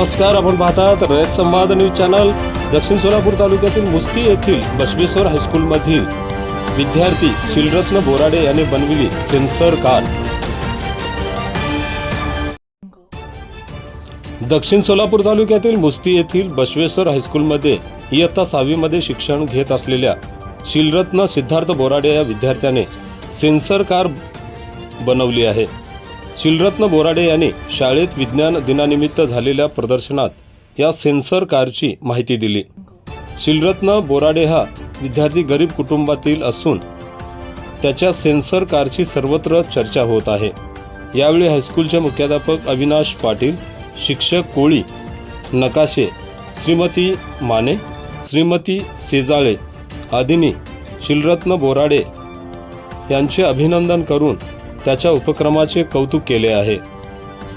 नमस्कार, आपण पाहतात रयत संवाद न्यूज चॅनल। दक्षिण सोलापूर तालुक्यातील मुस्ती येथील बसवेश्वर हायस्कूल मधील विद्यार्थी शिलरत्न बोराडे यांनी बनविली सेन्सर कार। दक्षिण सोलापूर तालुक्यातील मुस्ती येथील बसवेश्वर हायस्कूल मध्ये इयत्ता 6वी मध्ये शिक्षण घेत असलेल्या शिलरत्न सिद्धार्थ बोराडे या विद्यार्थ्याने सेन्सर कार बनवली आहे। शिलरत्न बोराडे यांनी शाळेत विज्ञान दिनानिमित्त झालेल्या प्रदर्शनात या सेन्सर कारची माहिती दिली। शिलरत्न बोराडे हा विद्यार्थी गरीब कुटुंबातील असून त्याच्या सेन्सर कारची सर्वत्र चर्चा होत आहे। यावेळी हायस्कूलचे मुख्याध्यापक अविनाश पाटील, शिक्षक कोळी नकाशे, श्रीमती माने, श्रीमती सेजाळे आदींनी शिलरत्न बोराडे यांचे अभिनंदन करून त्याच्या उपक्रमाचे कौतुक केले आहे।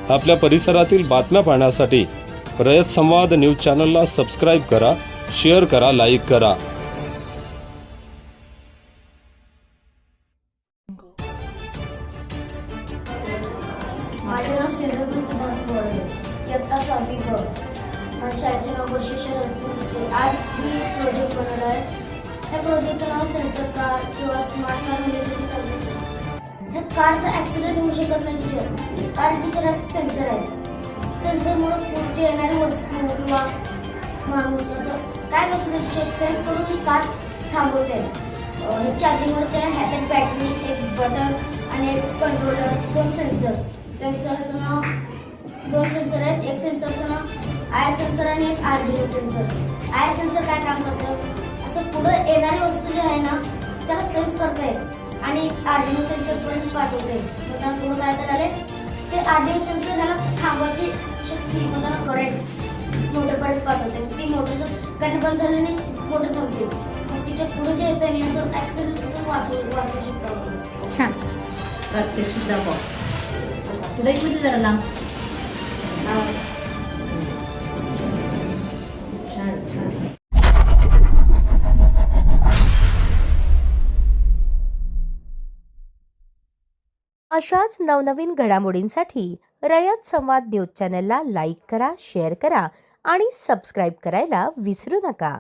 आपल्या परिसरातील बातम्या पाहण्यासाठी रयत संवाद न्यूज चॅनलला सबस्क्राइब करा, शेअर करा, लाईक करा। माझे नाव शिलरत्न सिद्धार्थ बोराडे, इयत्ता 6वी ब। माझ्या शाळेचे नाव बसवेश्वर हायस्कूल। आज मी प्रोजेक्ट बनवला आहे। या प्रोजेक्टचं नाव सेन्सर कार किंवा स्मार्ट कार म्हणजे चालते। ह्या कारचा ॲक्सिडेंट होऊ शकत नाही टीचर, कारण टीचर सेन्सर आहे। सेन्सरमुळे पुढचे येणारी वस्तू किंवा माणूस असं काय वस्तू टीचर सेन्स करून ही कार थांबवते। हे चार्जिंगवरचे हॅट अँड बॅटरी, एक बटन आणि एक कंट्रोलर, दोन सेन्सर। सेन्सरचं नाव दोन सेन्सर आहेत। एक सेन्सरचं नाव आयर सेन्सर आणि एक आर्डिनो सेन्सर। आयर सेन्सर काय काम करतं, असं पुढे येणारी वस्तू जी आहे ना त्याला सेन्स करते आणि आर्डिनो सेन्सर पर्यंत पाठवते। मग त्याला पुढे काय करायला ते आर्डिनो सेन्सर त्याला थांबवायची शक्ती, मग त्याला करंट मोटरपर्यंत पाठवते। ती मोटरचं करंट बंद झाल्याने मोटर थांबते। मग तिच्या पुढे जे येतं नाही असं ॲक्सिडेंट असं वाचवू शकतो। छान प्रात्यक्षिक दाखव तुला एक म्हणजे जरा लांब। छान छान। अशाच नवनवीन घडामोडींसाठी रयत संवाद न्यूज चॅनलला लाईक करा, शेअर करा आणि सबस्क्राईब करायला विसरू नका।